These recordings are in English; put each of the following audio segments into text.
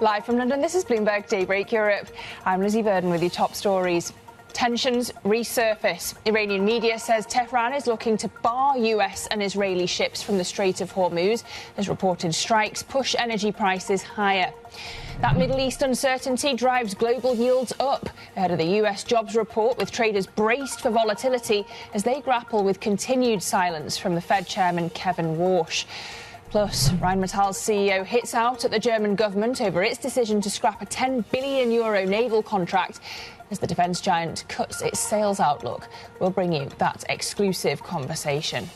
Live from London, this is Bloomberg Daybreak Europe. I'm Lizzie Burden with your top stories. Tensions resurface. Iranian media says Tehran is looking to bar US and Israeli ships from the Strait of Hormuz as reported strikes push energy prices higher. That Middle East uncertainty drives global yields up ahead of the US jobs report, with traders braced for volatility as they grapple with continued silence from the Fed chairman Kevin Warsh. Plus, Rheinmetall's CEO hits out at the German government over its decision to scrap a €10 billion naval contract as the defence giant cuts its sales outlook. We'll bring you that exclusive conversation.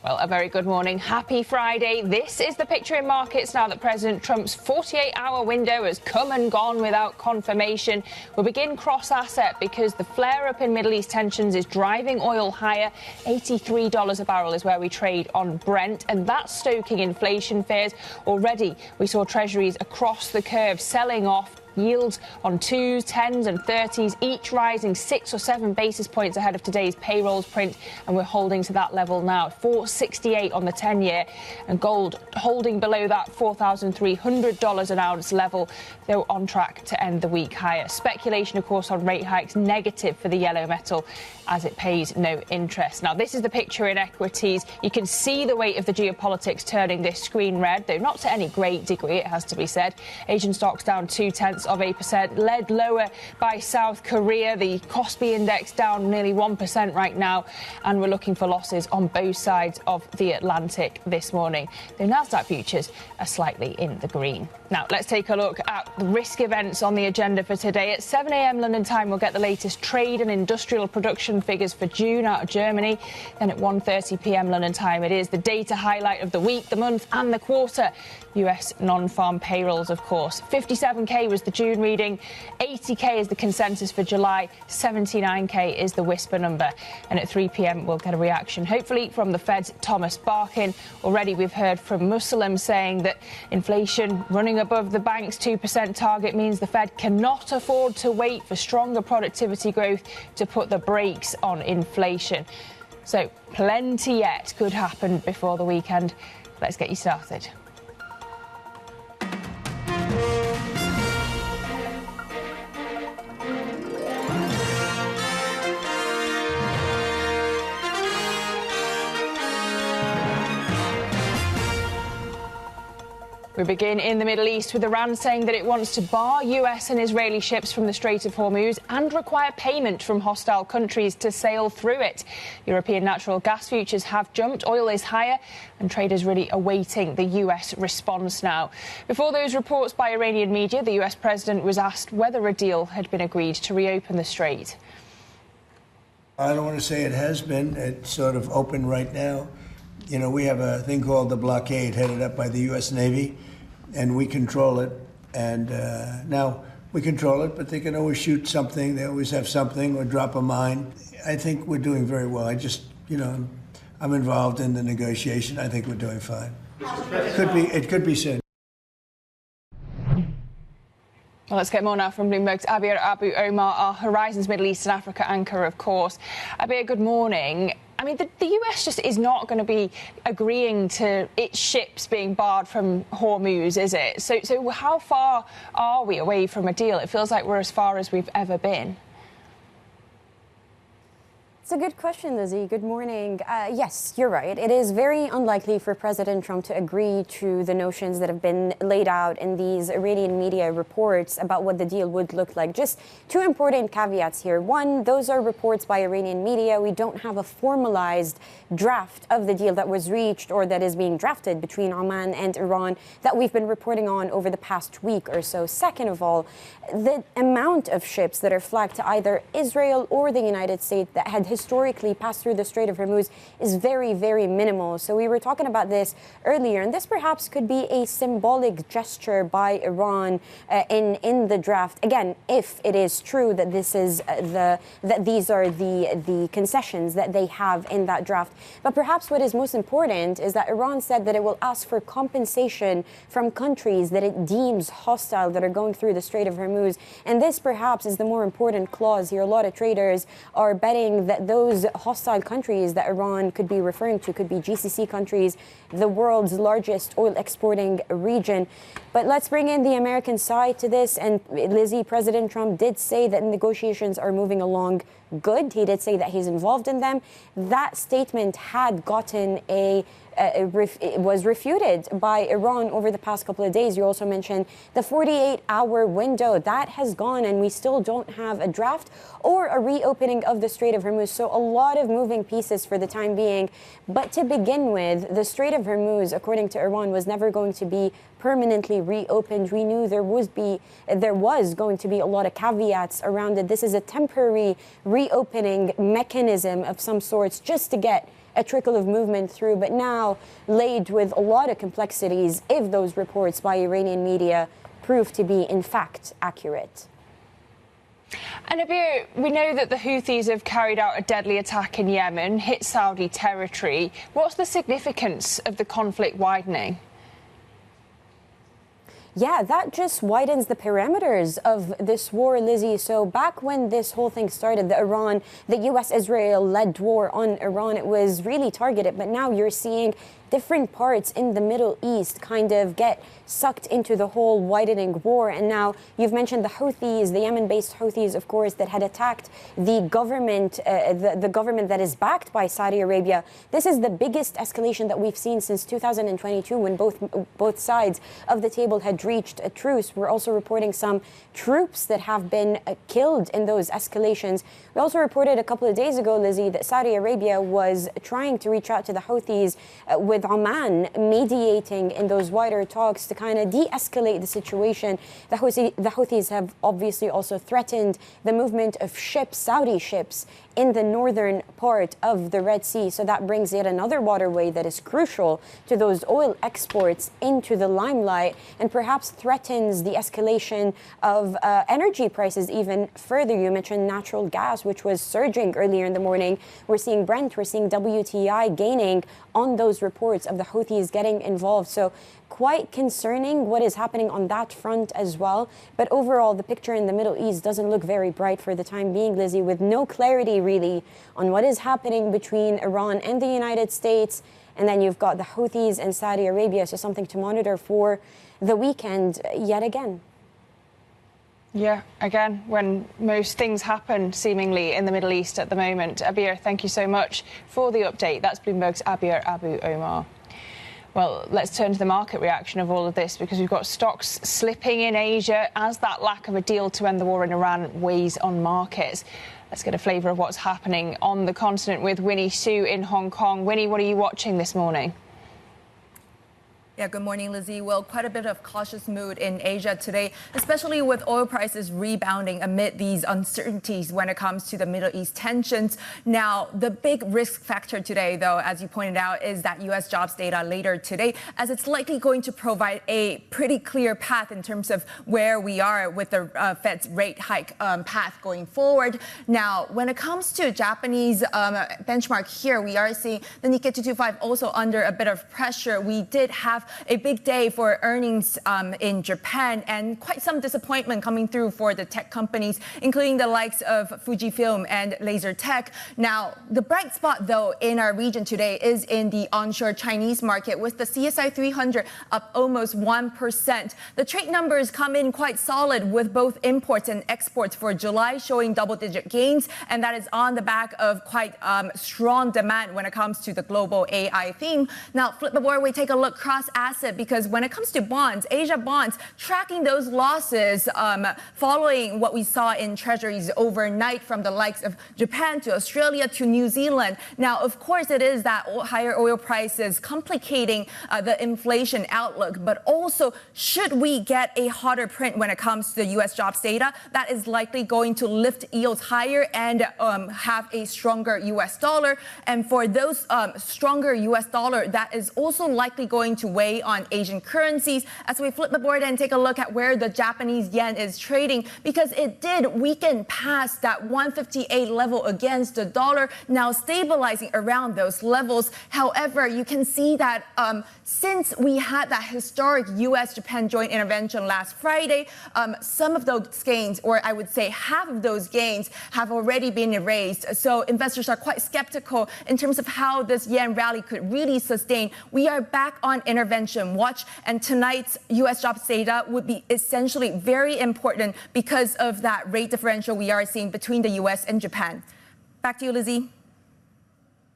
Well, a very good morning. Happy Friday. This is the picture in markets now that President Trump's 48-hour window has come and gone without confirmation. We'll begin cross-asset because the flare-up in Middle East tensions is driving oil higher. $83 a barrel is where we trade on Brent, and that's stoking inflation fears. Already, we saw treasuries across the curve selling off. Yields on 2s, 10s and 30s, each rising 6 or 7 basis points ahead of today's payrolls print, and we're holding to that level now, 468 on the 10-year, and gold holding below that $4,300 an ounce level, though on track to end the week higher. Speculation, of course, on rate hikes negative for the yellow metal as it pays no interest. Now, this is the picture in equities. You can see the weight of the geopolitics turning this screen red, though not to any great degree, it has to be said. Asian stocks down 0.2%, led lower by South Korea. The Kospi index down nearly 1% right now, and we're looking for losses on both sides of the Atlantic this morning. The Nasdaq futures are slightly in the green. Now, let's take a look at the risk events on the agenda for today. At 7 a.m. London time, we'll get the latest trade and industrial production figures for June out of Germany. Then at 1:30 p.m. London time, it is the data highlight of the week, the month and the quarter. US non-farm payrolls, of course. 57K was the June reading, 80K is the consensus for July, 79K is the whisper number. And at 3 p.m. we'll get a reaction, hopefully, from the Fed's Thomas Barkin. Already we've heard from Muslim saying that inflation running above the bank's 2% target means the Fed cannot afford to wait for stronger productivity growth to put the brakes on inflation. So plenty yet could happen before the weekend. Let's get you started. We begin in the Middle East with Iran saying that it wants to bar US and Israeli ships from the Strait of Hormuz and require payment from hostile countries to sail through it. European natural gas futures have jumped. Oil is higher, and traders really awaiting the US response now. Before those reports by Iranian media, the US president was asked whether a deal had been agreed to reopen the strait. I don't want to say it has been. It's sort of open right now. You know, we have a thing called the blockade headed up by the U.S. Navy, and we control it. And now we control it, but they can always shoot something. They always have something or drop a mine. I think we're doing very well. I'm involved in the negotiation. I think we're doing fine. It could be soon. Well, let's get more now from Bloomberg's Abir Abu Omar, our Horizons Middle East and Africa anchor, of course. Abir, good morning. I mean, the US just is not going to be agreeing to its ships being barred from Hormuz, is it? So how far are we away from a deal? It feels like we're as far as we've ever been. It's a good question, Lizzie. Good morning. Yes, you're right. It is very unlikely for President Trump to agree to the notions that have been laid out in these Iranian media reports about what the deal would look like. Just two important caveats here. One, those are reports by Iranian media. We don't have a formalized draft of the deal that was reached or that is being drafted between Oman and Iran that we've been reporting on over the past week or so. Second of all, the amount of ships that are flagged to either Israel or the United States that had historically passed through the Strait of Hormuz is very, very minimal. So we were talking about this earlier, and this perhaps could be a symbolic gesture by Iran in the draft. Again, if it is true that this is that these are the concessions that they have in that draft. But perhaps what is most important is that Iran said that it will ask for compensation from countries that it deems hostile that are going through the Strait of Hormuz. And this perhaps is the more important clause here. A lot of traders are betting that that those hostile countries that Iran could be referring to could be GCC countries, the world's largest oil exporting region. But let's bring in the American side to this. And Lizzie, President Trump did say that negotiations are moving along good. He did say that he's involved in them. That statement had gotten it was refuted by Iran over the past couple of days. You also mentioned the 48-hour window. That has gone, and we still don't have a draft or a reopening of the Strait of Hormuz. So a lot of moving pieces for the time being. But to begin with, the Strait of Hormuz, according to Iran, was never going to be permanently reopened. We knew there was going to be a lot of caveats around it. This is a temporary reopening mechanism of some sorts just to get a trickle of movement through, but now laid with a lot of complexities if those reports by Iranian media prove to be in fact accurate. And Abir, we know that the Houthis have carried out a deadly attack in Yemen, hit Saudi territory. What's the significance of the conflict widening? Yeah, that just widens the parameters of this war, Lizzie. So back when this whole thing started, the US-Israel-led war on Iran, it was really targeted. But now you're seeing different parts in the Middle East kind of get sucked into the whole widening war. And now you've mentioned the Houthis, the Yemen-based Houthis, of course, that had attacked the government, the government that is backed by Saudi Arabia. This is the biggest escalation that we've seen since 2022, when both sides of the table had reached a truce. We're also reporting some troops that have been killed in those escalations. We also reported a couple of days ago, Lizzie, that Saudi Arabia was trying to reach out to the Houthis with Oman mediating in those wider talks to kind of de-escalate the situation. The Houthis have obviously also threatened the movement of ships, Saudi ships, in the northern part of the Red Sea. So that brings yet another waterway that is crucial to those oil exports into the limelight, and perhaps threatens the escalation of energy prices even further. You mentioned natural gas, which was surging earlier in the morning. We're seeing Brent, we're seeing WTI gaining on those reports of the Houthis getting involved. So quite concerning what is happening on that front as well. But overall, the picture in the Middle East doesn't look very bright for the time being, Lizzie, with no clarity really on what is happening between Iran and the United States. And then you've got the Houthis and Saudi Arabia, so something to monitor for the weekend yet again. Yeah, again, when most things happen seemingly in the Middle East at the moment. Abir, thank you so much for the update. That's Bloomberg's Abir Abu Omar. Well, let's turn to the market reaction of all of this, because we've got stocks slipping in Asia as that lack of a deal to end the war in Iran weighs on markets. Let's get a flavour of what's happening on the continent with Winnie Su in Hong Kong. Winnie, what are you watching this morning? Yeah, good morning, Lizzie. Well, quite a bit of cautious mood in Asia today, especially with oil prices rebounding amid these uncertainties when it comes to the Middle East tensions. Now, the big risk factor today, though, as you pointed out, is that U.S. jobs data later today, as it's likely going to provide a pretty clear path in terms of where we are with the Fed's rate hike path going forward. Now, when it comes to Japanese benchmark here, we are seeing the Nikkei 225 also under a bit of pressure. We did have a big day for earnings in Japan, and quite some disappointment coming through for the tech companies, including the likes of Fujifilm and Laser Tech. Now, the bright spot, though, in our region today is in the onshore Chinese market, with the CSI 300 up almost 1%. The trade numbers come in quite solid, with both imports and exports for July showing double-digit gains, and that is on the back of quite strong demand when it comes to the global AI theme. Now, flip the board, we take a look cross asset, because when it comes to bonds, Asia bonds tracking those losses following what we saw in treasuries overnight from the likes of Japan to Australia to New Zealand. Now, of course, it is that higher oil prices complicating the inflation outlook, but also should we get a hotter print when it comes to the U.S. jobs data, that is likely going to lift yields higher and have a stronger U.S. dollar. And for those stronger U.S. dollar, that is also likely going to weigh weigh on Asian currencies. As we flip the board and take a look at where the Japanese yen is trading, because it did weaken past that 158 level against the dollar, now stabilizing around those levels. However, you can see that since we had that historic U.S.-Japan joint intervention last Friday, some of those gains, or I would say half of those gains, have already been erased. So investors are quite skeptical in terms of how this yen rally could really sustain. We are back on intervention watch, and tonight's U.S. jobs data would be essentially very important because of that rate differential we are seeing between the U.S. and Japan. Back to you, Lizzie.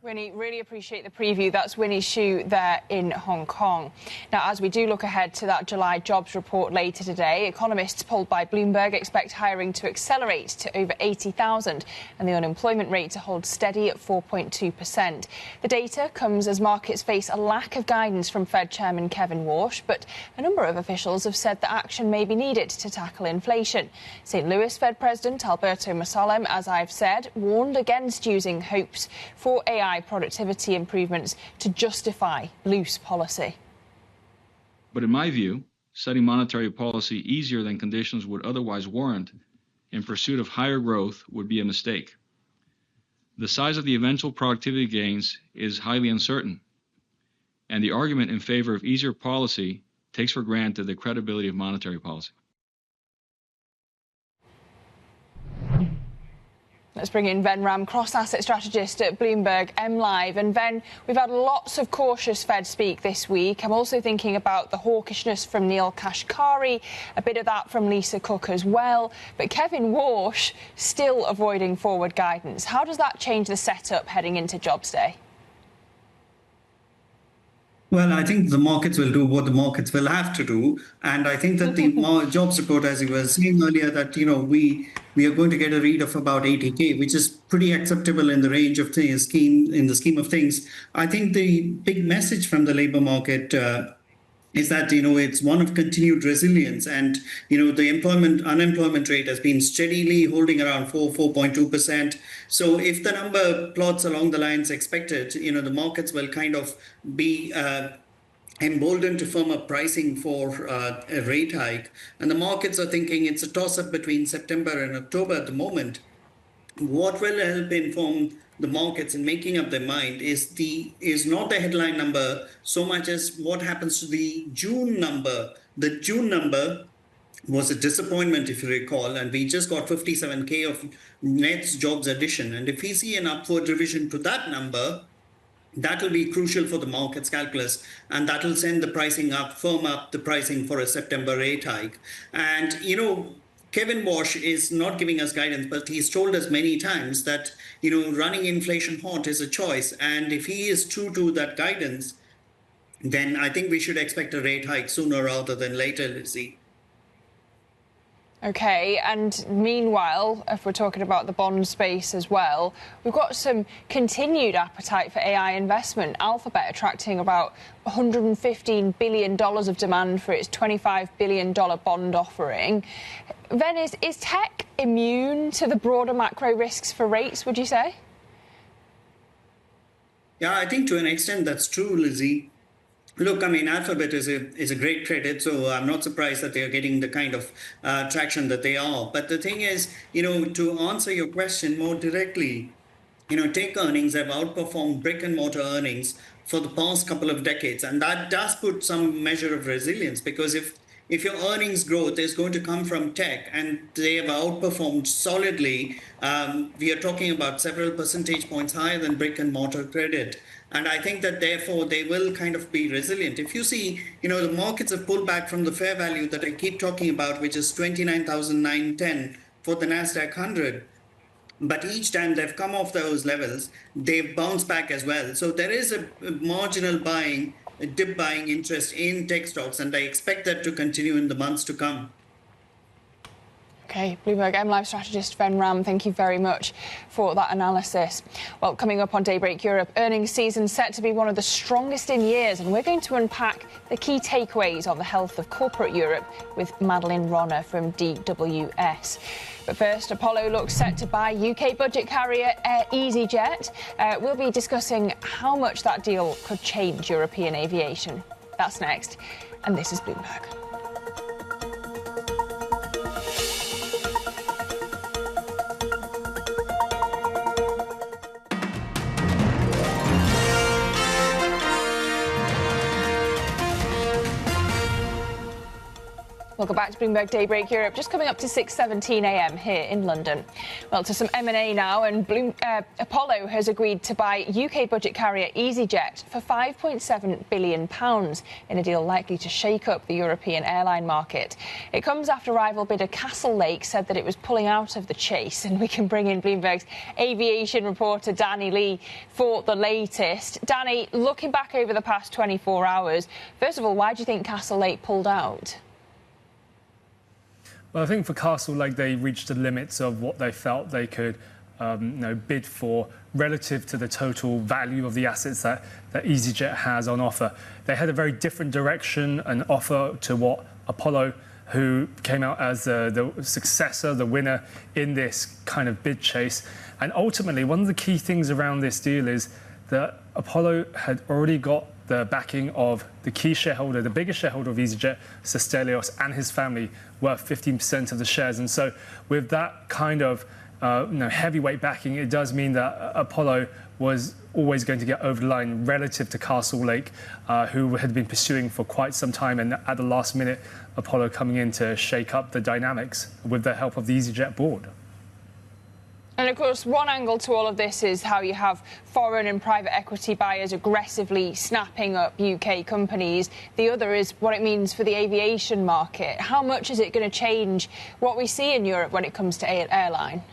Winnie, really appreciate the preview. That's Winnie Xu there in Hong Kong. Now, as we do look ahead to that July jobs report later today, economists polled by Bloomberg expect hiring to accelerate to over 80,000 and the unemployment rate to hold steady at 4.2%. The data comes as markets face a lack of guidance from Fed Chairman Kevin Warsh, but a number of officials have said that action may be needed to tackle inflation. St. Louis Fed President Alberto Masalem, as I've said, warned against using hopes for AI productivity improvements to justify loose policy. But in my view, setting monetary policy easier than conditions would otherwise warrant in pursuit of higher growth would be a mistake. The size of the eventual productivity gains is highly uncertain, and the argument in favor of easier policy takes for granted the credibility of monetary policy. Let's bring in Ven Ram, cross-asset strategist at Bloomberg MLive. And Ven, we've had lots of cautious Fed speak this week. I'm also thinking about the hawkishness from Neil Kashkari, a bit of that from Lisa Cook as well. But Kevin Warsh still avoiding forward guidance. How does that change the setup heading into jobs day? Well, I think the markets will do what the markets will have to do. And I think that the jobs report, as you were saying earlier, that, we are going to get a read of about 80K, which is pretty acceptable in the range of things, in the scheme of things. I think the big message from the labor market is that, it's one of continued resilience. And, the unemployment rate has been steadily holding around 4.2%. So if the number plots along the lines expected, the markets will kind of be emboldened to firm up pricing for a rate hike. And the markets are thinking it's a toss-up between September and October at the moment. What will help inform the markets in making up their mind is not the headline number so much as what happens to the June number. The June number was a disappointment, if you recall, and we just got 57K of net jobs addition. And if we see an upward revision to that number, that will be crucial for the market's calculus, and that will send the pricing up, firm up the pricing for a September rate hike. And, Kevin Warsh is not giving us guidance, but he's told us many times that, running inflation hot is a choice. And if he is true to that guidance, then I think we should expect a rate hike sooner rather than later, Lizzie. OK, and meanwhile, if we're talking about the bond space as well, we've got some continued appetite for AI investment. Alphabet attracting about $115 billion of demand for its $25 billion bond offering. Ven, is tech immune to the broader macro risks for rates, would you say? Yeah, I think to an extent that's true, Lizzie. Look, Alphabet is a great credit, so I'm not surprised that they are getting the kind of traction that they are. But the thing is, to answer your question more directly, tech earnings have outperformed brick and mortar earnings for the past couple of decades. And that does put some measure of resilience, because if your earnings growth is going to come from tech and they have outperformed solidly, we are talking about several percentage points higher than brick and mortar credit. And I think that therefore they will kind of be resilient. If you see, the markets have pulled back from the fair value that I keep talking about, which is 29,910 for the NASDAQ 100. But each time they've come off those levels, they've bounced back as well. So there is a marginal buying, a dip buying interest in tech stocks, and I expect that to continue in the months to come. OK, Bloomberg MLive strategist Ven Ram, thank you very much for that analysis. Well, coming up on Daybreak Europe, earnings season set to be one of the strongest in years, and we're going to unpack the key takeaways on the health of corporate Europe with Madeline Ronner from DWS. But first, Apollo looks set to buy UK budget carrier EasyJet. We'll be discussing how much that deal could change European aviation. That's next. And this is Bloomberg. Welcome back to Bloomberg Daybreak Europe. Just coming up to 6:17 a.m. here in London. Well, to some M&A now, and Apollo has agreed to buy UK budget carrier EasyJet for £5.7 billion in a deal likely to shake up the European airline market. It comes after rival bidder Castlelake said that it was pulling out of the chase, and we can bring in Bloomberg's aviation reporter Danny Lee for the latest. Danny, looking back over the past 24 hours, first of all, why do you think Castlelake pulled out? Well, I think for Castlelake, they reached the limits of what they felt they could bid for relative to the total value of the assets that EasyJet has on offer. They had a very different direction and offer to what Apollo, who came out as the successor, the winner in this kind of bid chase. And ultimately, one of the key things around this deal is that Apollo had already got the backing of the key shareholder, the biggest shareholder of EasyJet, Stelios, and his family, worth 15% of the shares. And so with that kind of heavyweight backing, it does mean that Apollo was always going to get over the line relative to Castlelake, who had been pursuing for quite some time. And at the last minute, Apollo coming in to shake up the dynamics with the help of the EasyJet board. And of course, one angle to all of this is how you have foreign and private equity buyers aggressively snapping up UK companies. The other is what it means for the aviation market. How much is it going to change what we see in Europe when it comes to airline?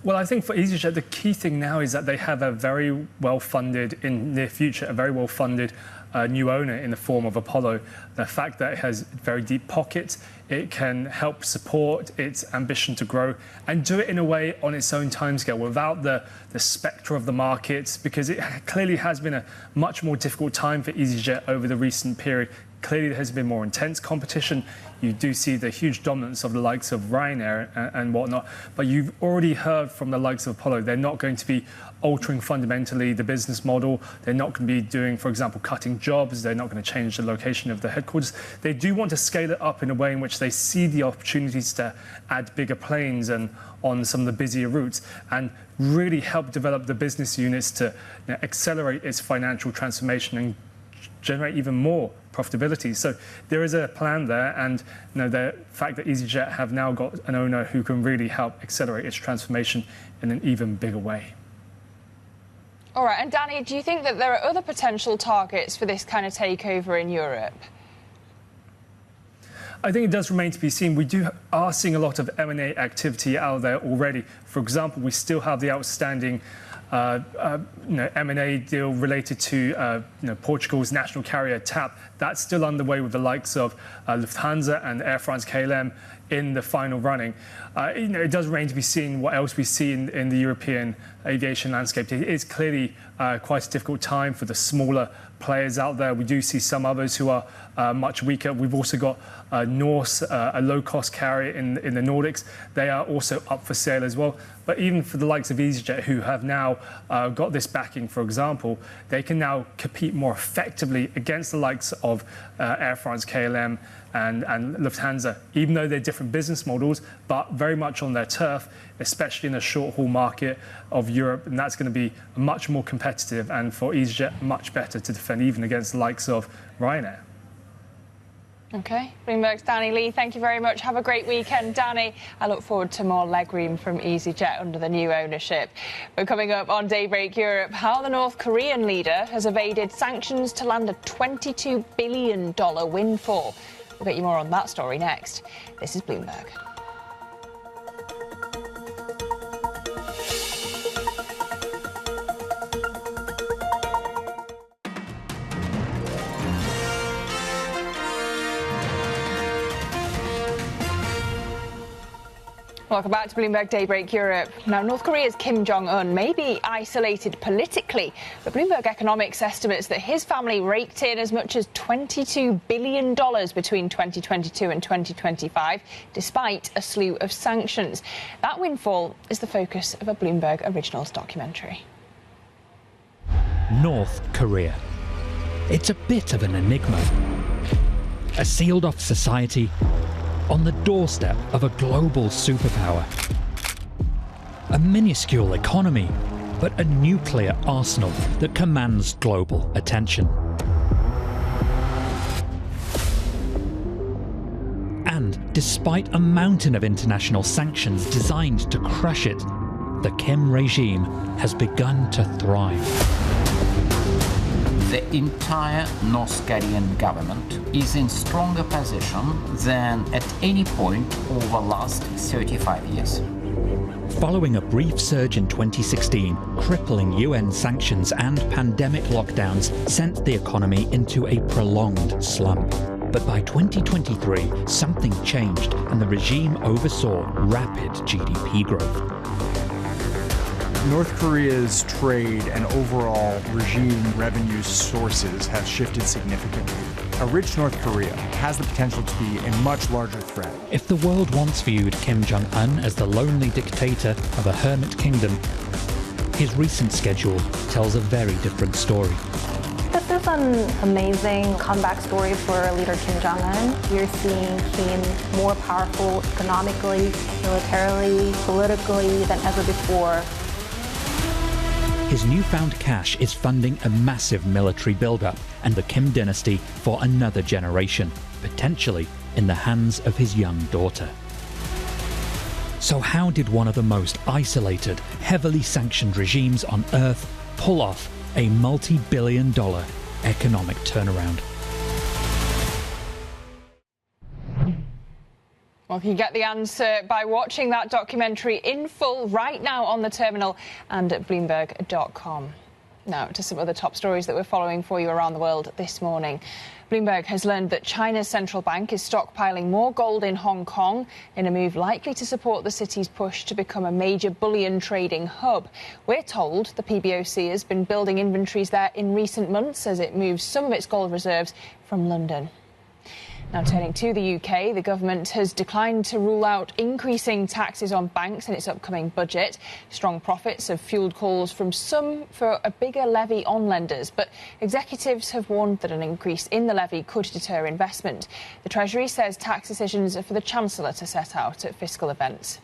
Well, I think for EasyJet, the key thing now is that they have a very well-funded, in the near future, a very well-funded new owner in the form of Apollo. The fact that it has very deep pockets, it can help support its ambition to grow and do it in a way on its own timescale without the spectre of the markets, because it clearly has been a much more difficult time for EasyJet over the recent period. Clearly, there has been more intense competition. You do see the huge dominance of the likes of Ryanair and whatnot. But you've already heard from the likes of Apollo, they're not going to be altering fundamentally the business model. They're not going to be doing, for example, cutting jobs. They're not going to change the location of the headquarters. They do want to scale it up in a way in which they see the opportunities to add bigger planes and on some of the busier routes and really help develop the business units to accelerate its financial transformation and generate even more profitability. So there is a plan there, and the fact that EasyJet have now got an owner who can really help accelerate its transformation in an even bigger way. All right, and Danny, do you think that there are other potential targets for this kind of takeover in Europe? I think it does remain to be seen. We are seeing a lot of M&A activity out there already. For example, we still have the outstanding M&A deal related to Portugal's national carrier TAP. That's still underway with the likes of Lufthansa and Air France-KLM in the final running. It does remain to be seen what else we see in the European aviation landscape. It is clearly quite a difficult time for the smaller players out there. We do see some others who are much weaker. We've also got Norse, a low-cost carrier in the Nordics. They are also up for sale as well. But even for the likes of EasyJet, who have now got this backing, for example, they can now compete more effectively against the likes of Air France-KLM and Lufthansa, even though they're different business models, but very much on their turf, especially in the short-haul market of Europe. And that's going to be much more competitive, and for EasyJet, much better to defend even against the likes of Ryanair. OK, Bloomberg's Danny Lee, thank you very much. Have a great weekend, Danny. I look forward to more legroom from EasyJet under the new ownership. But coming up on Daybreak Europe, how the North Korean leader has evaded sanctions to land a $22 billion windfall. We'll get you more on that story next. This is Bloomberg. Welcome back to Bloomberg Daybreak Europe. Now, North Korea's Kim Jong-un may be isolated politically, but Bloomberg Economics estimates that his family raked in as much as $22 billion between 2022 and 2025, despite a slew of sanctions. That windfall is the focus of a Bloomberg Originals documentary. North Korea. It's a bit of an enigma. A sealed-off society on the doorstep of a global superpower. A minuscule economy, but a nuclear arsenal that commands global attention. And despite a mountain of international sanctions designed to crush it, the Kim regime has begun to thrive. The entire North Korean government is in stronger position than at any point over the last 35 years. Following a brief surge in 2016, crippling UN sanctions and pandemic lockdowns sent the economy into a prolonged slump. But by 2023, something changed and the regime oversaw rapid GDP growth. North Korea's trade and overall regime revenue sources have shifted significantly. A rich North Korea has the potential to be a much larger threat. If the world once viewed Kim Jong-un as the lonely dictator of a hermit kingdom, his recent schedule tells a very different story. This is an amazing comeback story for leader Kim Jong-un. We're seeing Kim more powerful economically, militarily, politically than ever before. His newfound cash is funding a massive military build-up and the Kim dynasty for another generation, potentially in the hands of his young daughter. So how did one of the most isolated, heavily sanctioned regimes on Earth pull off a multi-billion-dollar economic turnaround? Well, you can get the answer by watching that documentary in full right now on the terminal and at Bloomberg.com. Now, to some other top stories that we're following for you around the world this morning. Bloomberg has learned that China's central bank is stockpiling more gold in Hong Kong in a move likely to support the city's push to become a major bullion trading hub. We're told the PBOC has been building inventories there in recent months as it moves some of its gold reserves from London. Now, turning to the UK, the government has declined to rule out increasing taxes on banks in its upcoming budget. Strong profits have fuelled calls from some for a bigger levy on lenders, but executives have warned that an increase in the levy could deter investment. The Treasury says tax decisions are for the Chancellor to set out at fiscal events.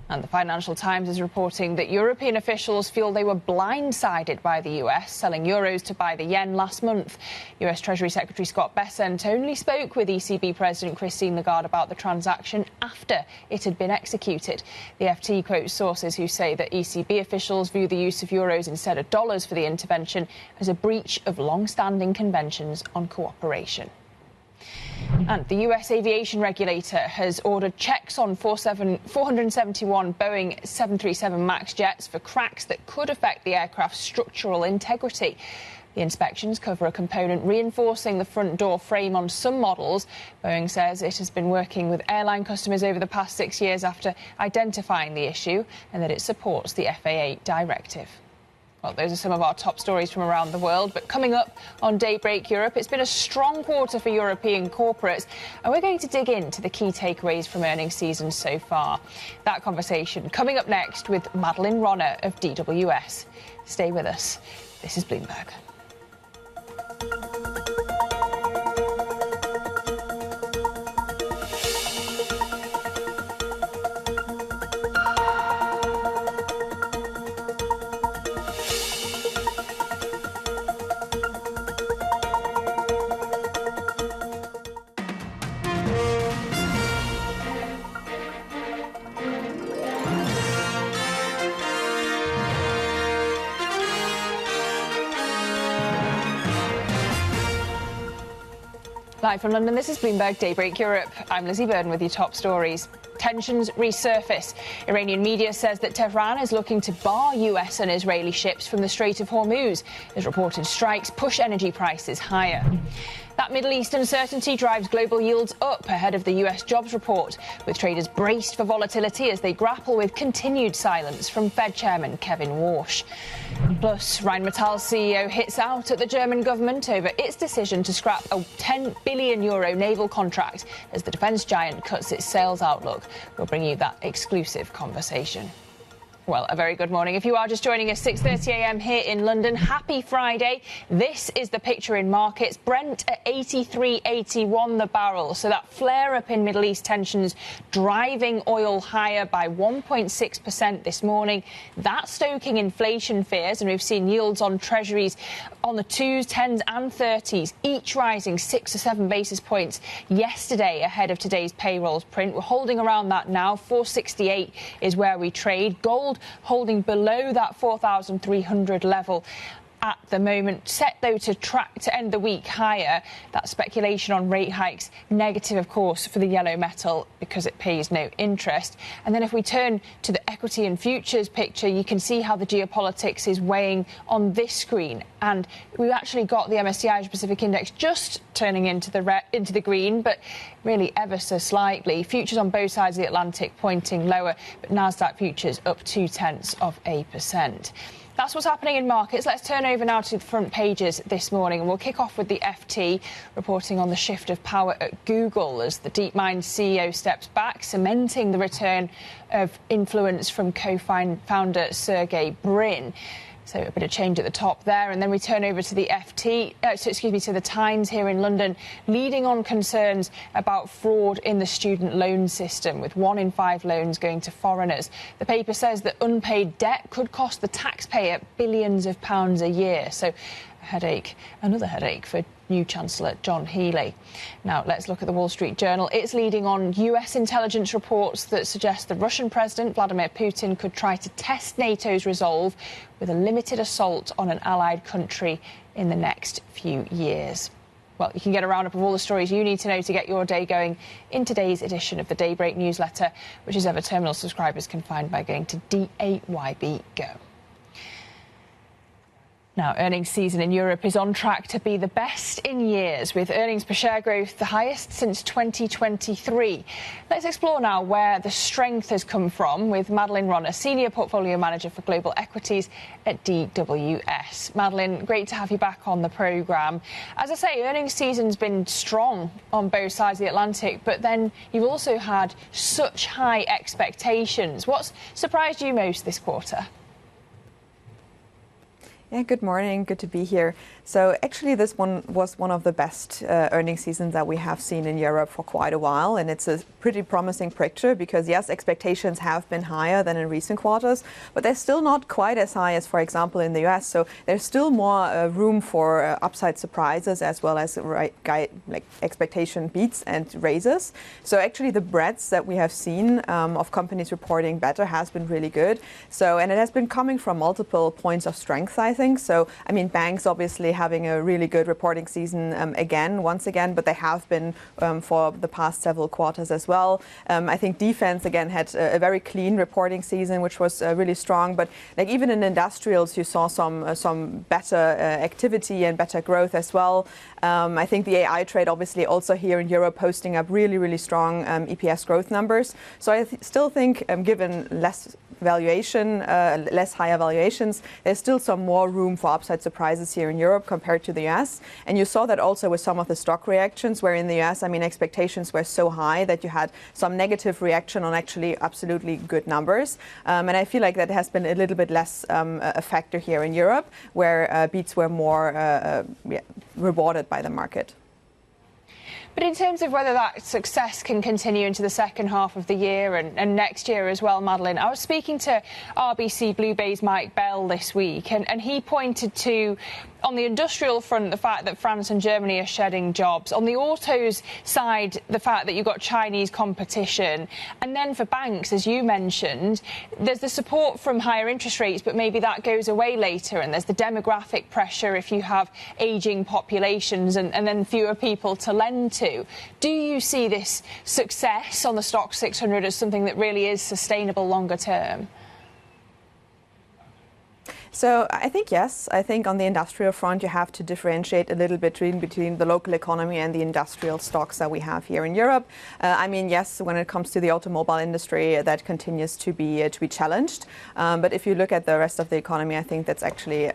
And the Financial Times is reporting that European officials feel they were blindsided by the US selling euros to buy the yen last month. US Treasury Secretary Scott Bessent only spoke with ECB President Christine Lagarde about the transaction after it had been executed. The FT quotes sources who say that ECB officials view the use of euros instead of dollars for the intervention as a breach of long-standing conventions on cooperation. And the US aviation regulator has ordered checks on 471 Boeing 737 MAX jets for cracks that could affect the aircraft's structural integrity. The inspections cover a component reinforcing the front door frame on some models. Boeing says it has been working with airline customers over the past 6 years after identifying the issue and that it supports the FAA directive. Well, those are some of our top stories from around the world. But coming up on Daybreak Europe, it's been a strong quarter for European corporates. And we're going to dig into the key takeaways from earnings season so far. That conversation coming up next with Madeline Ronner of DWS. Stay with us. This is Bloomberg. Live from London, this is Bloomberg Daybreak Europe. I'm Lizzie Burden with your top stories. Tensions resurface. Iranian media says that Tehran is looking to bar US and Israeli ships from the Strait of Hormuz as reported strikes push energy prices higher. That Middle East uncertainty drives global yields up ahead of the US jobs report, with traders braced for volatility as they grapple with continued silence from Fed Chairman Kevin Warsh. Plus, Rheinmetall CEO hits out at the German government over its decision to scrap a €10 billion naval contract as the defence giant cuts its sales outlook. We'll bring you that exclusive conversation. Well, a very good morning. If you are just joining us, 6:30 a.m. here in London. Happy Friday. This is the picture in markets. Brent at 83.81 the barrel. So that flare up in Middle East tensions driving oil higher by 1.6% this morning. That's stoking inflation fears, and we've seen yields on treasuries on the 2s, 10s and 30s, each rising 6 or 7 basis points yesterday ahead of today's payrolls print. We're holding around that now. 468 is where we trade. Gold holding below that 4,300 level at the moment, set though to end the week higher. That speculation on rate hikes negative, of course, for the yellow metal because it pays no interest. And then if we turn to the equity and futures picture, you can see how the geopolitics is weighing on this screen. And we've actually got the MSCI Asia Pacific Index just turning into the green, but really ever so slightly. Futures on both sides of the Atlantic pointing lower, but Nasdaq futures up 0.2%. That's what's happening in markets. Let's turn over now to the front pages this morning, and we'll kick off with the FT reporting on the shift of power at Google as the DeepMind CEO steps back, cementing the return of influence from co-founder Sergey Brin. So a bit of change at the top there. And then we turn over to the to the Times here in London, leading on concerns about fraud in the student loan system, with 1 in 5 loans going to foreigners. The paper says that unpaid debt could cost the taxpayer billions of pounds a year. So another headache for new Chancellor John Healey. Now, let's look at the Wall Street Journal. It's leading on US intelligence reports that suggest the Russian President Vladimir Putin could try to test NATO's resolve with a limited assault on an allied country in the next few years. Well, you can get a roundup of all the stories you need to know to get your day going in today's edition of the Daybreak newsletter, which is ever terminal subscribers can find by going to DAYB Go. Now, earnings season in Europe is on track to be the best in years, with earnings per share growth the highest since 2023. Let's explore now where the strength has come from with Madeline Ronner, Senior Portfolio Manager for Global Equities at DWS. Madeline, great to have you back on the programme. As I say, earnings season's been strong on both sides of the Atlantic, but then you've also had such high expectations. What's surprised you most this quarter? Yeah, good morning. Good to be here. So actually, this one was one of the best earnings seasons that we have seen in Europe for quite a while. And it's a pretty promising picture because, yes, expectations have been higher than in recent quarters, but they're still not quite as high as, for example, in the US. So there's still more room for upside surprises as well as expectation beats and raises. So actually, the breadth that we have seen of companies reporting better has been really good. So, and it has been coming from multiple points of strength, I think. So, I mean, banks obviously having a really good reporting season once again, but they have been for the past several quarters as well. I think defense, again, had a very clean reporting season, which was really strong. But like even in industrials, you saw some better activity and better growth as well. I think the AI trade, obviously, also here in Europe, posting up really, really strong EPS growth numbers. So I still think, given less higher valuations, there's still some more room for upside surprises here in Europe compared to the US. And you saw that also with some of the stock reactions, where in the US, I mean, expectations were so high that you had some negative reaction on actually absolutely good numbers. And I feel like that has been a little bit less a factor here in Europe, where beats were more rewarded by the market. But in terms of whether that success can continue into the second half of the year and next year as well, Madeline, I was speaking to RBC Blue Bay's Mike Bell this week, and he pointed to, on the industrial front, the fact that France and Germany are shedding jobs. On the autos side, the fact that you've got Chinese competition. And then for banks, as you mentioned, there's the support from higher interest rates, but maybe that goes away later. And there's the demographic pressure if you have ageing populations and then fewer people to lend to. Do you see this success on the Stock 600 as something that really is sustainable longer term? So I think yes. I think on the industrial front, you have to differentiate a little bit between the local economy and the industrial stocks that we have here in Europe. I mean, yes, when it comes to the automobile industry, that continues to be challenged. But if you look at the rest of the economy, I think that's actually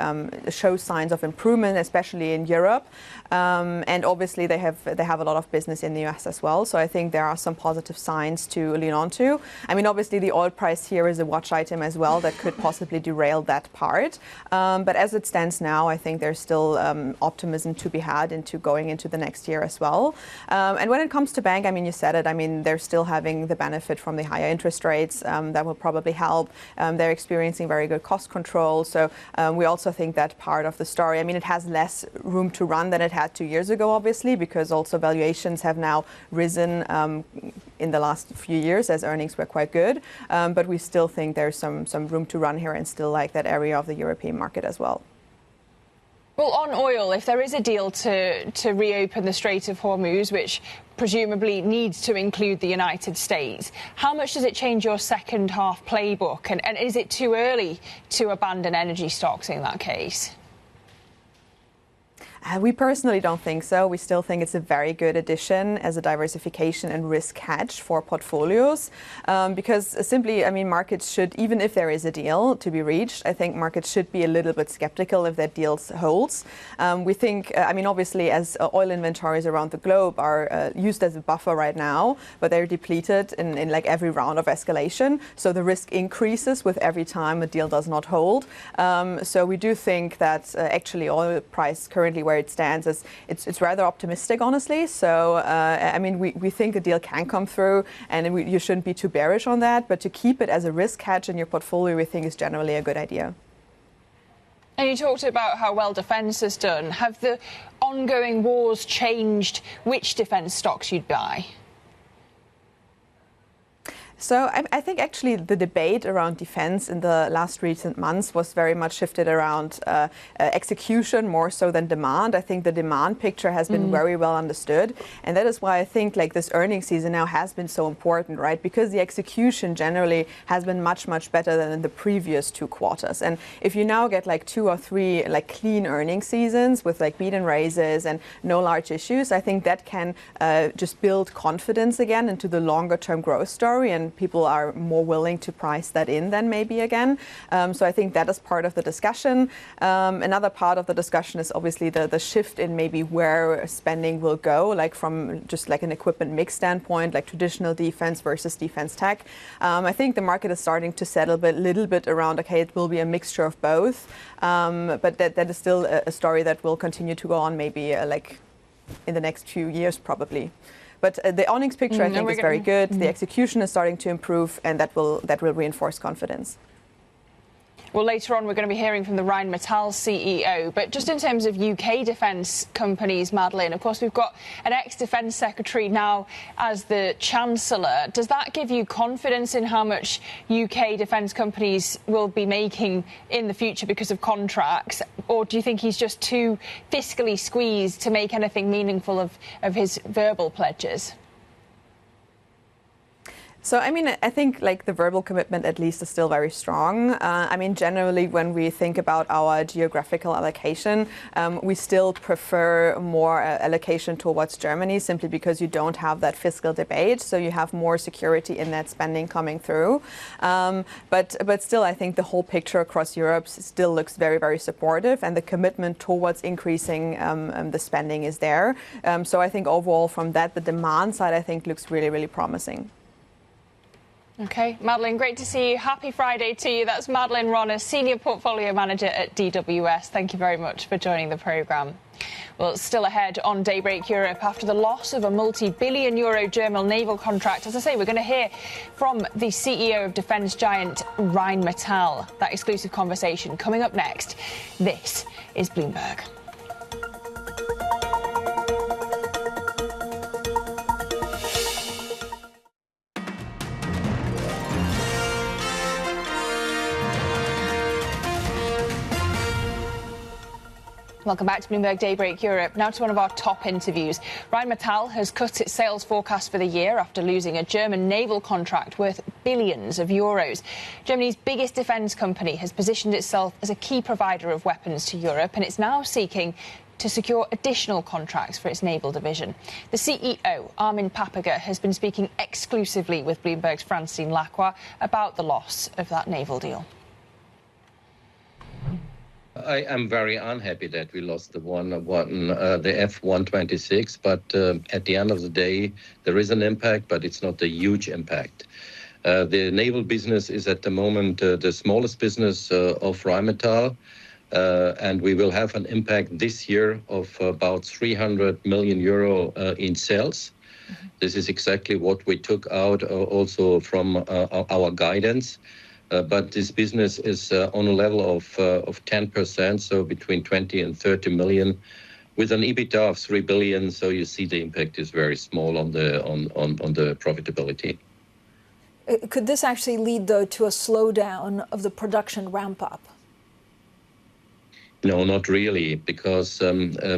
shows signs of improvement, especially in Europe. And obviously, they have a lot of business in the US as well. So I think there are some positive signs to lean on to. I mean, obviously, the oil price here is a watch item as well that could possibly derail that part. But as it stands now, I think there's still optimism to be had into going into the next year as well. And when it comes to bank, I mean, you said it. I mean, they're still having the benefit from the higher interest rates. That will probably help. They're experiencing very good cost control. So we also think that part of the story. I mean, it has less room to run than it had 2 years ago, obviously, because also valuations have now risen in the last few years as earnings were quite good. But we still think there's some room to run here and still like that area of the European market as well. Well, on oil, if there is a deal to reopen the Strait of Hormuz, which presumably needs to include the United States, how much does it change your second half playbook? And is it too early to abandon energy stocks in that case? We personally don't think so. We still think it's a very good addition as a diversification and risk hedge for portfolios. Because simply, I mean, markets should, even if there is a deal to be reached, I think markets should be a little bit skeptical if that deal holds. We think, I mean, obviously, as oil inventories around the globe are used as a buffer right now, but they're depleted in like every round of escalation. So the risk increases with every time a deal does not hold. So we do think that actually oil price currently where it stands is it's rather optimistic, honestly. So I mean, we think a deal can come through, and you shouldn't be too bearish on that. But to keep it as a risk hedge in your portfolio, we think is generally a good idea. And you talked about how well defence has done. Have the ongoing wars changed which defence stocks you'd buy? So I think actually the debate around defense in the last recent months was very much shifted around execution more so than demand. I think the demand picture has been very well understood. And that is why I think like this earnings season now has been so important, right? Because the execution generally has been much, much better than in the previous 2 quarters. And if you now get like 2 or 3 like clean earnings seasons with like beat and raises and no large issues, I think that can just build confidence again into the longer term growth story. And people are more willing to price that in than maybe again. So I think that is part of the discussion. Another part of the discussion is obviously the shift in maybe where spending will go, like from just like an equipment mix standpoint, like traditional defense versus defense tech. I think the market is starting to settle a little bit around, okay, it will be a mixture of both. But that is still a story that will continue to go on maybe like in the next few years probably. But the earnings picture, I think, is very good. The execution is starting to improve, and that will reinforce confidence. Well, later on, we're going to be hearing from the Rheinmetall CEO. But just in terms of UK defence companies, Madeleine, of course, we've got an ex-defence secretary now as the Chancellor. Does that give you confidence in how much UK defence companies will be making in the future because of contracts? Or do you think he's just too fiscally squeezed to make anything meaningful of his verbal pledges? So, I mean, I think like the verbal commitment at least is still very strong. I mean, generally, when we think about our geographical allocation, we still prefer more allocation towards Germany simply because you don't have that fiscal debate. So you have more security in that spending coming through. But still, I think the whole picture across Europe still looks very, very supportive. And the commitment towards increasing the spending is there. So I think overall from that, the demand side, I think, looks really, really promising. OK, Madeleine, great to see you. Happy Friday to you. That's Madeleine Ronner, Senior Portfolio Manager at DWS. Thank you very much for joining the programme. Well, still ahead on Daybreak Europe after the loss of a multi-billion euro German naval contract. As I say, we're going to hear from the CEO of defence giant Rheinmetall. That exclusive conversation coming up next. This is Bloomberg. Welcome back to Bloomberg Daybreak Europe. Now to one of our top interviews. Rheinmetall has cut its sales forecast for the year after losing a German naval contract worth billions of euros. Germany's biggest defence company has positioned itself as a key provider of weapons to Europe, and it's now seeking to secure additional contracts for its naval division. The CEO, Armin Papperger, has been speaking exclusively with Bloomberg's Francine Lacroix about the loss of that naval deal. I am very unhappy that we lost the F-126, but at the end of the day, there is an impact, but it's not a huge impact. The naval business is at the moment the smallest business of Rheinmetall, and we will have an impact this year of about 300 million euro in sales. Mm-hmm. This is exactly what we took out also from our guidance. But this business is on a level of 10%, so between 20 and 30 million, with an EBITDA of 3 billion. So you see the impact is very small on the profitability. Could this actually lead, though, to a slowdown of the production ramp-up? No, not really, because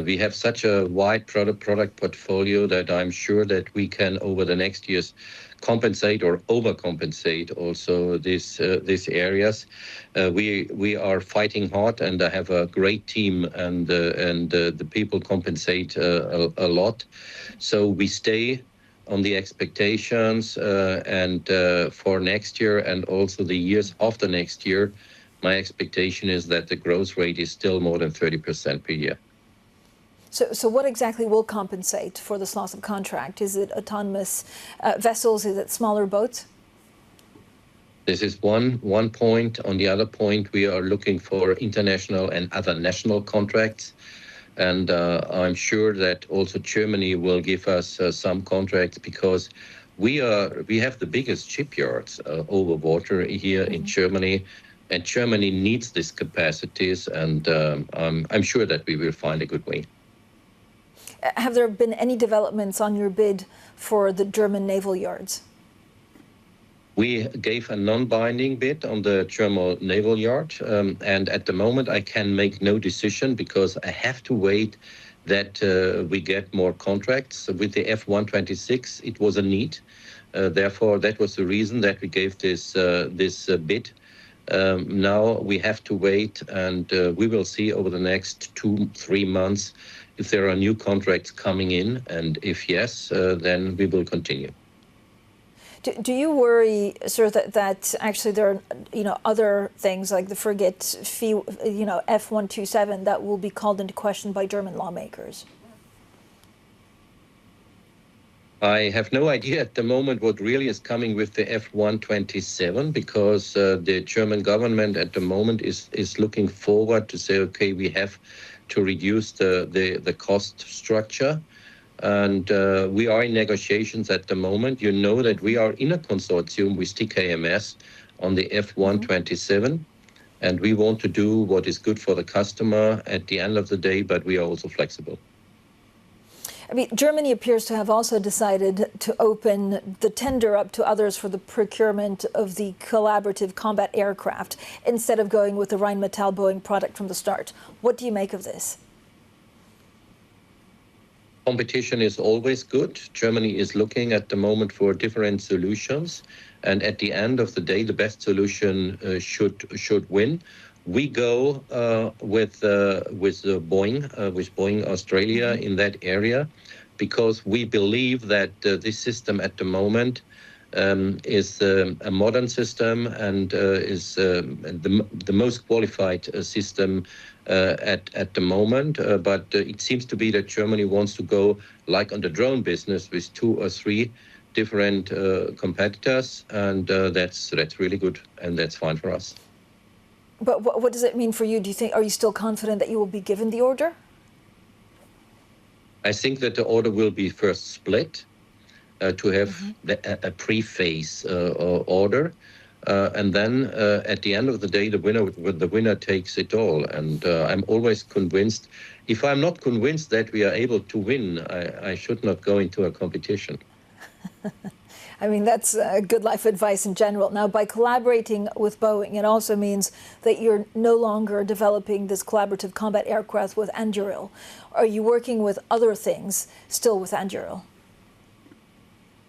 we have such a wide product portfolio that I'm sure that we can, over the next years, compensate or overcompensate also these areas. We are fighting hard, and I have a great team, and the people compensate a lot. So we stay on the expectations, and for next year and also the years after next year, my expectation is that the growth rate is still more than 30% per year. So what exactly will compensate for this loss of contract? Is it autonomous vessels? Is it smaller boats? This is one point. On the other point, we are looking for international and other national contracts. And I'm sure that also Germany will give us some contracts, because we have the biggest shipyards over water here in Germany. And Germany needs these capacities, and I'm sure that we will find a good way. Have there been any developments on your bid for the German naval yards? We gave a non-binding bid on the German naval yard, and at the moment I can make no decision, because I have to wait that we get more contracts. With the F-126, it was a need. Therefore, that was the reason that we gave this bid. Now we have to wait, and we will see over the next 2-3 months if there are new contracts coming in, and if yes, then we will continue. Do you worry, sir, that actually there are other things like the frigate F-127 that will be called into question by German lawmakers? I have no idea at the moment what really is coming with the F-127, because the German government at the moment is looking forward to say, okay, we have to reduce the cost structure. And we are in negotiations at the moment. You know that we are in a consortium with TKMS on the F-127, and we want to do what is good for the customer at the end of the day, but we are also flexible. I mean, Germany appears to have also decided to open the tender up to others for the procurement of the collaborative combat aircraft instead of going with the Rheinmetall Boeing product from the start. What do you make of this? Competition is always good. Germany is looking at the moment for different solutions, and at the end of the day, the best solution should win. We go with Boeing Australia in that area, because we believe that this system at the moment is a modern system, and is the most qualified system at the moment. But it seems to be that Germany wants to go like on the drone business with 2 or 3 different competitors, and that's really good, and that's fine for us. But what does it mean for you? Are you still confident that you will be given the order? I think that the order will be first split to have a pre-phase order, and then at the end of the day, the winner takes it all. And I'm always convinced. If I'm not convinced that we are able to win, I should not go into a competition. I mean, that's good life advice in general. Now, by collaborating with Boeing, it also means that you're no longer developing this collaborative combat aircraft with Anduril. Are you working with other things still with Anduril?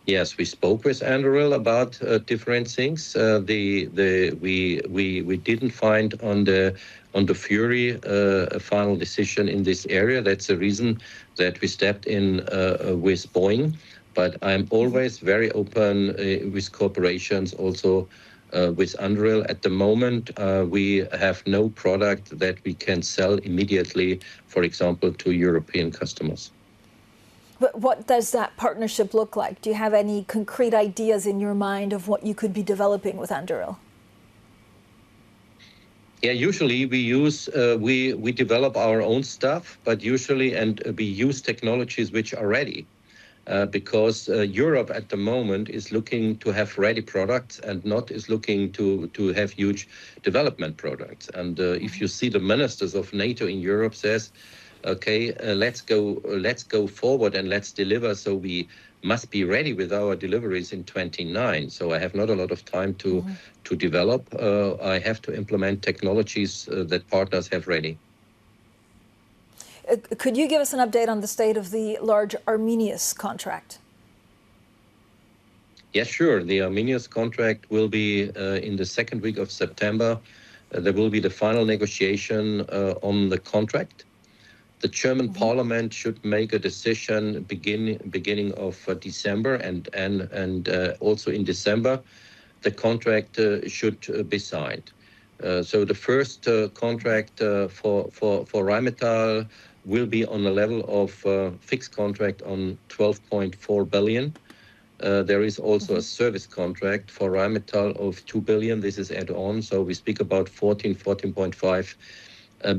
Yes, we spoke with Anduril about different things. We didn't find on the Fury a final decision in this area. That's the reason that we stepped in with Boeing. But I'm always very open with corporations, also with Anduril. At the moment, we have no product that we can sell immediately, for example, to European customers. But what does that partnership look like? Do you have any concrete ideas in your mind of what you could be developing with Anduril? Yeah, usually we use we develop our own stuff, but usually we use technologies which are ready, because Europe at the moment is looking to have ready products and not is looking to have huge development products. And if you see the ministers of NATO in Europe says, okay, let's go forward and let's deliver. So we must be ready with our deliveries in 2029. So I have not a lot of time to develop. I have to implement technologies that partners have ready. Could you give us an update on the state of the large Arminius contract? Yes, sure. The Arminius contract will be in the second week of September. There will be the final negotiation on the contract. The German parliament should make a decision beginning of December, and also in December, the contract should be signed. So the first contract for Rheinmetall will be on the level of fixed contract on 12.4 billion. There is also a service contract for Rheinmetall of 2 billion. This is add-on, so we speak about 14.5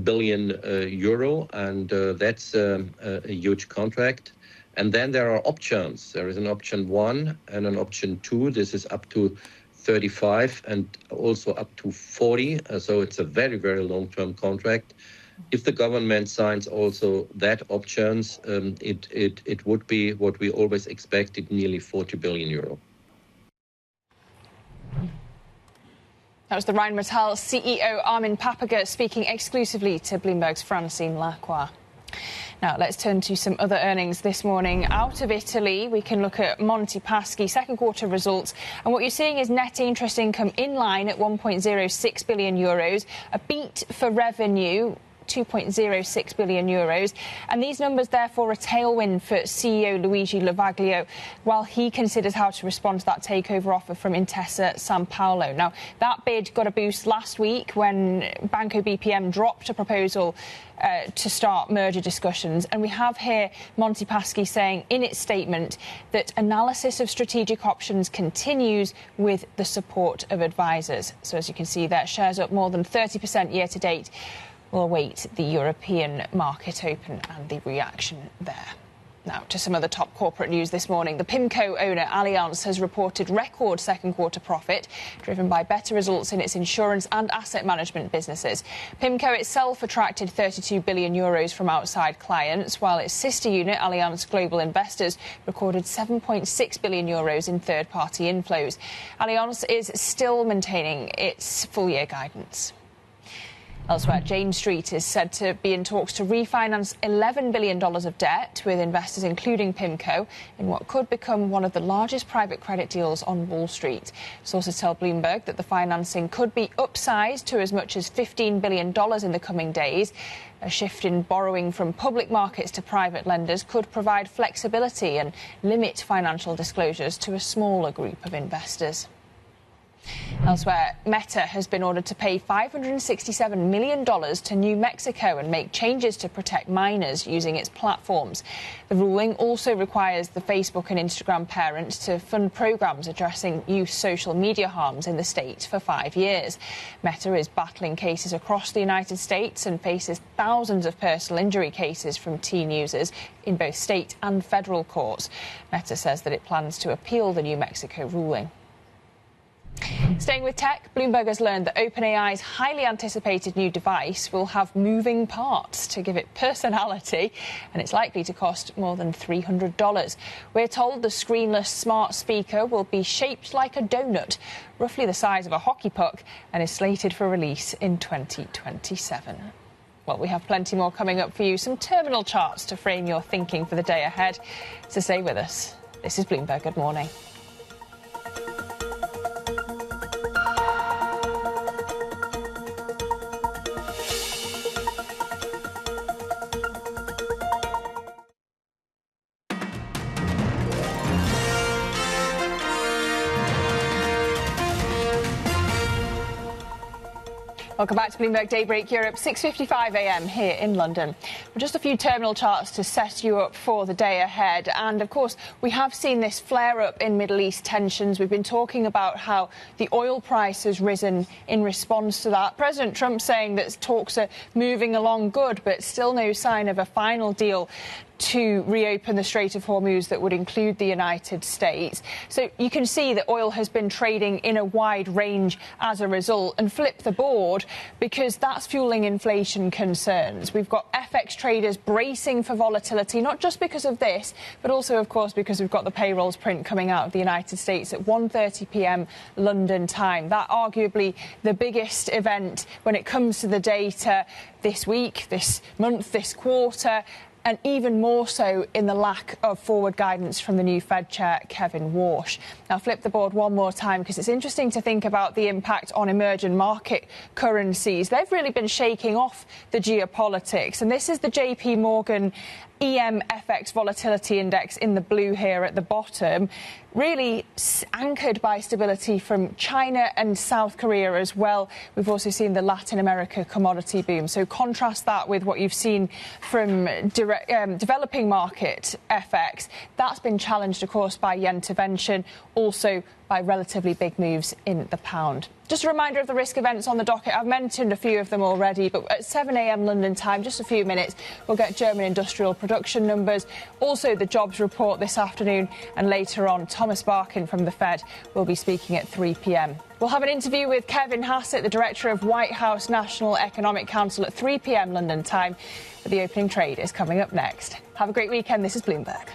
billion euro, and that's a huge contract. And then there are options. There is an option 1 and an option 2. This is up to 35 and also up to 40. So it's a very, very long-term contract. If the government signs also that options, it would be what we always expected, nearly 40 billion euro. That was the Rheinmetall CEO Armin Papperger speaking exclusively to Bloomberg's Francine Lacroix. Now, let's turn to some other earnings this morning. Out of Italy, we can look at Monte Paschi second quarter results. And what you're seeing is net interest income in line at 1.06 billion euros, a beat for revenue, 2.06 billion euros. And these numbers, therefore, a tailwind for CEO Luigi Lovaglio, while he considers how to respond to that takeover offer from Intesa Sanpaolo. Now, that bid got a boost last week when Banco BPM dropped a proposal to start merger discussions. And we have here Monte Paschi saying in its statement that analysis of strategic options continues with the support of advisors. So as you can see there, shares up more than 30% year to date. We'll await the European market open and the reaction there. Now, to some of the top corporate news this morning. The PIMCO owner, Allianz, has reported record second quarter profit, driven by better results in its insurance and asset management businesses. PIMCO itself attracted 32 billion euros from outside clients, while its sister unit, Allianz Global Investors, recorded 7.6 billion euros in third-party inflows. Allianz is still maintaining its full-year guidance. Elsewhere, Jane Street is said to be in talks to refinance $11 billion of debt with investors, including PIMCO, in what could become one of the largest private credit deals on Wall Street. Sources tell Bloomberg that the financing could be upsized to as much as $15 billion in the coming days. A shift in borrowing from public markets to private lenders could provide flexibility and limit financial disclosures to a smaller group of investors. Elsewhere, Meta has been ordered to pay $567 million to New Mexico and make changes to protect minors using its platforms. The ruling also requires the Facebook and Instagram parents to fund programs addressing youth social media harms in the state for 5 years. Meta is battling cases across the United States and faces thousands of personal injury cases from teen users in both state and federal courts. Meta says that it plans to appeal the New Mexico ruling. Staying with tech, Bloomberg has learned that OpenAI's highly anticipated new device will have moving parts to give it personality, and it's likely to cost more than $300. We're told the screenless smart speaker will be shaped like a donut, roughly the size of a hockey puck, and is slated for release in 2027. Well, we have plenty more coming up for you, some terminal charts to frame your thinking for the day ahead. So stay with us. This is Bloomberg. Good morning. Welcome back to Bloomberg Daybreak Europe, 6:55 a.m. here in London. Just a few terminal charts to set you up for the day ahead. And, of course, we have seen this flare-up in Middle East tensions. We've been talking about how the oil price has risen in response to that. President Trump saying that talks are moving along good, but still no sign of a final deal to reopen the Strait of Hormuz that would include the United States. So you can see that oil has been trading in a wide range as a result, and flip the board because that's fueling inflation concerns. We've got FX traders bracing for volatility, not just because of this, but also, of course, because we've got the payrolls print coming out of the United States at 1:30 p.m. London time. That arguably the biggest event when it comes to the data this week, this month, this quarter, and even more so in the lack of forward guidance from the new Fed chair, Kevin Warsh. Now, flip the board one more time because it's interesting to think about the impact on emerging market currencies. They've really been shaking off the geopolitics, and this is the JP Morgan EM FX volatility index in the blue here at the bottom, really anchored by stability from China and South Korea as well. We've also seen the Latin America commodity boom. So contrast that with what you've seen from developing market FX. That's been challenged, of course, by yen intervention, also by relatively big moves in the pound. Just a reminder of the risk events on the docket. I've mentioned a few of them already, but at 7 a.m. London time, just a few minutes, we'll get German industrial production numbers, also the jobs report this afternoon, and later on, Thomas Barkin from the Fed will be speaking at 3 p.m. We'll have an interview with Kevin Hassett, the director of White House National Economic Council, at 3 p.m. London time. But the opening trade is coming up next. Have a great weekend. This is Bloomberg.